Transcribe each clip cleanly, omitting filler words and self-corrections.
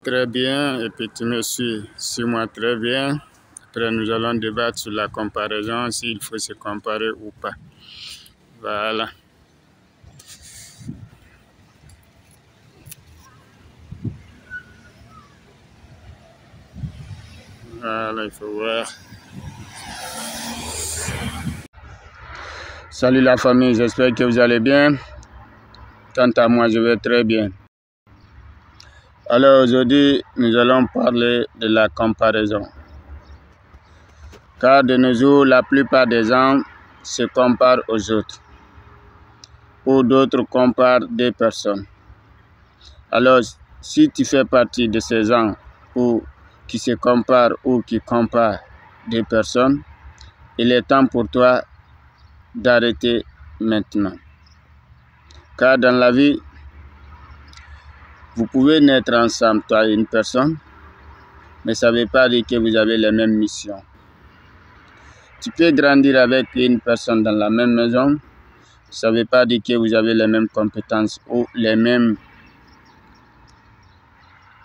très bien et puis tu me suis-moi très bien. Après, nous allons débattre sur la comparaison, s'il faut se comparer ou pas. Voilà. Voilà, il faut voir. Salut la famille, j'espère que vous allez bien. Quant à moi, je vais très bien. Alors aujourd'hui, nous allons parler de la comparaison. Car de nos jours, la plupart des gens se comparent aux autres. Ou d'autres comparent des personnes. Alors, si tu fais partie de ces gens qui se comparent ou qui comparent des personnes, il est temps pour toi d'arrêter maintenant. Car dans la vie, vous pouvez naître ensemble, toi et une personne, mais ça ne veut pas dire que vous avez les mêmes missions. Tu peux grandir avec une personne dans la même maison, ça ne veut pas dire que vous avez les mêmes compétences ou les mêmes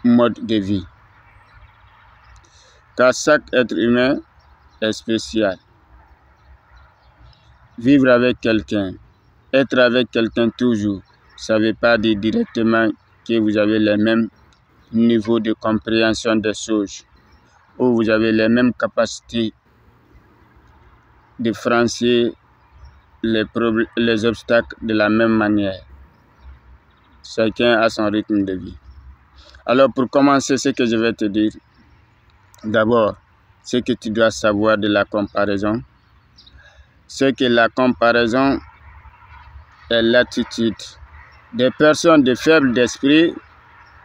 modes de vie. Car chaque être humain est spécial. Vivre avec quelqu'un, être avec quelqu'un toujours, ça ne veut pas dire directement que vous avez les mêmes niveaux de compréhension des choses ou vous avez les mêmes capacités de franchir les obstacles de la même manière. Chacun a son rythme de vie. Alors pour commencer, ce que je vais te dire, d'abord, ce que tu dois savoir de la comparaison, c'est que la comparaison est l'attitude des personnes de faible d'esprit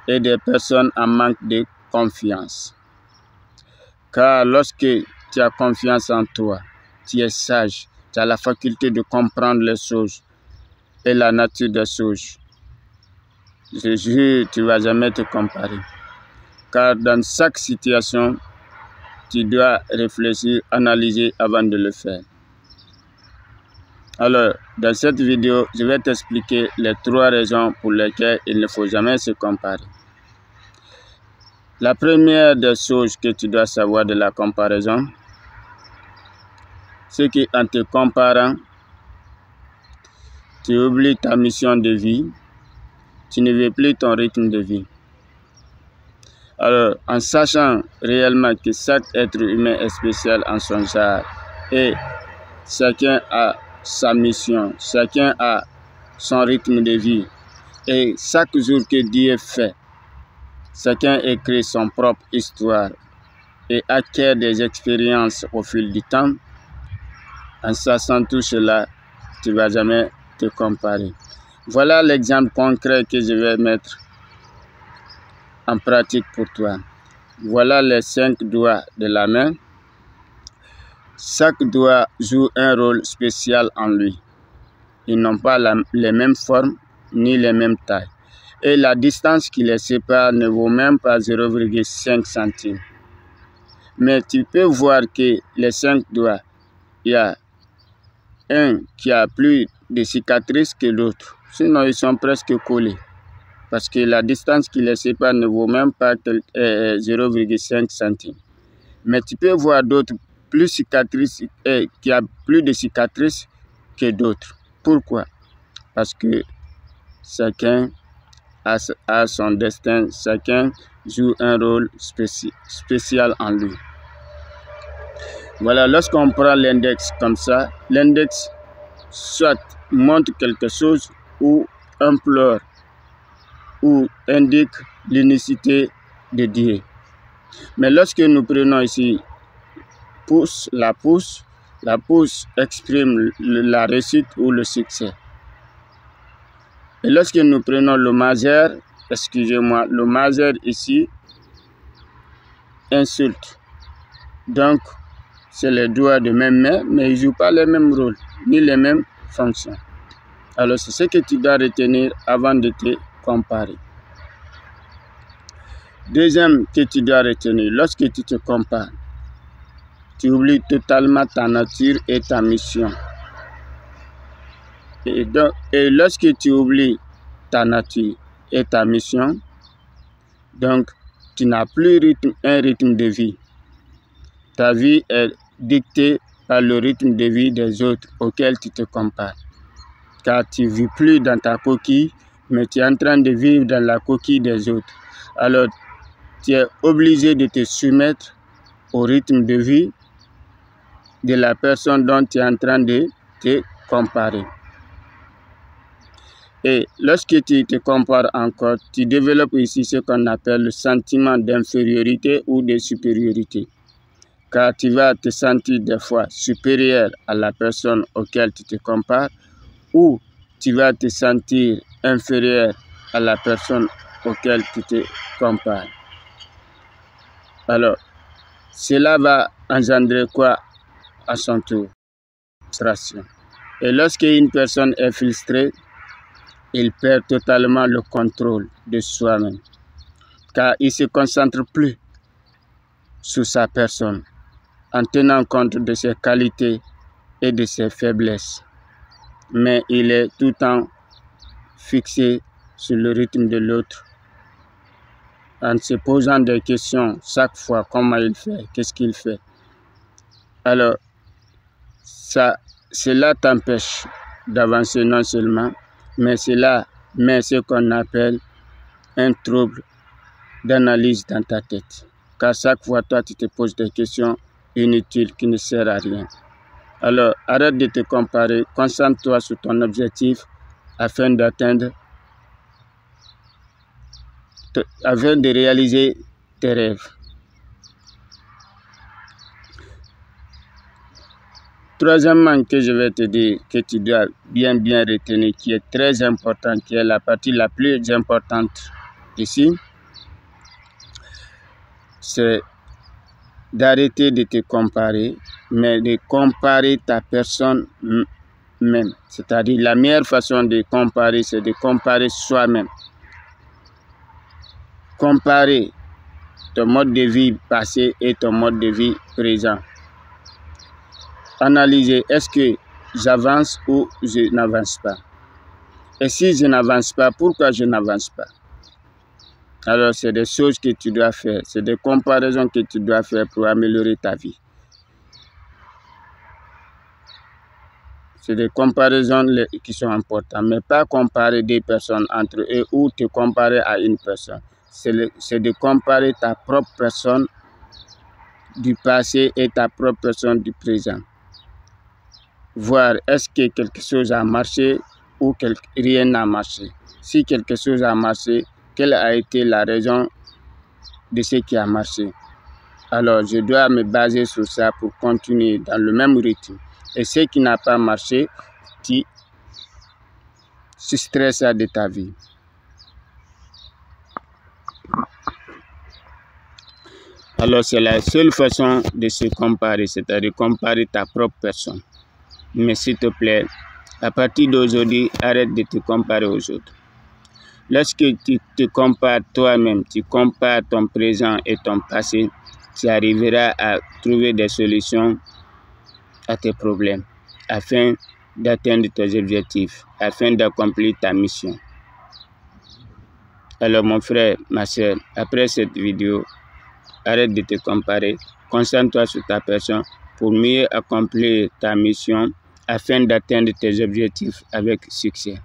et des personnes en manque de confiance. Car lorsque tu as confiance en toi, tu es sage, tu as la faculté de comprendre les choses et la nature des choses. Je jure, tu ne vas jamais te comparer. Car dans chaque situation, tu dois réfléchir, analyser avant de le faire. Alors, dans cette vidéo, je vais t'expliquer les 3 raisons pour lesquelles il ne faut jamais se comparer. La première des choses que tu dois savoir de la comparaison, c'est qu'en te comparant, tu oublies ta mission de vie, tu ne veux plus ton rythme de vie. Alors, en sachant réellement que chaque être humain est spécial en son genre et chacun a sa mission, chacun a son rythme de vie et chaque jour que Dieu fait, chacun écrit son propre histoire et acquiert des expériences au fil du temps. En sachant tout cela, tu ne vas jamais te comparer. Voilà l'exemple concret que je vais mettre en pratique pour toi. Voilà les 5 doigts de la main. Chaque doigt joue un rôle spécial en lui. Ils n'ont pas les mêmes formes ni les mêmes tailles. Et la distance qui les sépare ne vaut même pas 0,5 cm. Mais tu peux voir que les 5 doigts, il y a un qui a plus de cicatrices que l'autre. Sinon, ils sont presque collés. Parce que la distance qui les sépare ne vaut même pas 0,5 cm. Mais tu peux voir d'autres qui a plus de cicatrices que d'autres. Pourquoi? Parce que chacun a son destin, chacun joue un rôle spécial en lui. Voilà, lorsqu'on prend l'index comme ça, l'index soit montre quelque chose ou implore ou indique l'unicité de Dieu. Mais lorsque nous prenons ici la pouce exprime la réussite ou le succès. Et lorsque nous prenons le majeur, excusez-moi, le majeur ici insulte. Donc, c'est les doigts de même main, mais ils ne jouent pas les mêmes rôles, ni les mêmes fonctions. Alors, c'est ce que tu dois retenir avant de te comparer. Deuxième que tu dois retenir, lorsque tu te compares, tu oublies totalement ta nature et ta mission. Et lorsque tu oublies ta nature et ta mission, donc tu n'as plus un rythme de vie. Ta vie est dictée par le rythme de vie des autres auxquels tu te compares. Car tu ne vis plus dans ta coquille, mais tu es en train de vivre dans la coquille des autres. Alors, tu es obligé de te soumettre au rythme de vie de la personne dont tu es en train de te comparer. Et lorsque tu te compares encore, tu développes ici ce qu'on appelle le sentiment d'infériorité ou de supériorité. Car tu vas te sentir des fois supérieur à la personne auquel tu te compares, ou tu vas te sentir inférieur à la personne auquel tu te compares. Alors, cela va engendrer quoi à son tour? Frustration. Et lorsqu'une personne est frustrée, il perd totalement le contrôle de soi-même, car il ne se concentre plus sur sa personne, en tenant compte de ses qualités et de ses faiblesses. Mais il est tout le temps fixé sur le rythme de l'autre, en se posant des questions chaque fois, comment il fait, qu'est-ce qu'il fait. Alors, cela t'empêche d'avancer non seulement, mais cela met ce qu'on appelle un trouble d'analyse dans ta tête. Car chaque fois, toi, tu te poses des questions inutiles qui ne servent à rien. Alors, arrête de te comparer, concentre-toi sur ton objectif afin de réaliser tes rêves. Troisièmement, que je vais te dire que tu dois bien retenir, qui est très important, qui est la partie la plus importante ici, c'est d'arrêter de te comparer, mais de comparer ta personne même. C'est-à-dire, la meilleure façon de comparer, c'est de comparer soi-même. Comparer ton mode de vie passé et ton mode de vie présent. Analyser, est-ce que j'avance ou je n'avance pas? Et si je n'avance pas, pourquoi je n'avance pas? Alors, c'est des choses que tu dois faire, c'est des comparaisons que tu dois faire pour améliorer ta vie. C'est des comparaisons qui sont importantes, mais pas comparer des personnes entre eux ou te comparer à une personne. C'est de comparer ta propre personne du passé et ta propre personne du présent. Voir est-ce que quelque chose a marché ou rien n'a marché. Si quelque chose a marché, quelle a été la raison de ce qui a marché? Alors, je dois me baser sur ça pour continuer dans le même rythme. Et ce qui n'a pas marché, tu stresses de ta vie. Alors, c'est la seule façon de se comparer, c'est-à-dire comparer ta propre personne. Mais s'il te plaît, à partir d'aujourd'hui, arrête de te comparer aux autres. Lorsque tu te compares toi-même, tu compares ton présent et ton passé, tu arriveras à trouver des solutions à tes problèmes, afin d'atteindre tes objectifs, afin d'accomplir ta mission. Alors mon frère, ma soeur, après cette vidéo, arrête de te comparer, concentre-toi sur ta personne pour mieux accomplir ta mission, afin d'atteindre tes objectifs avec succès.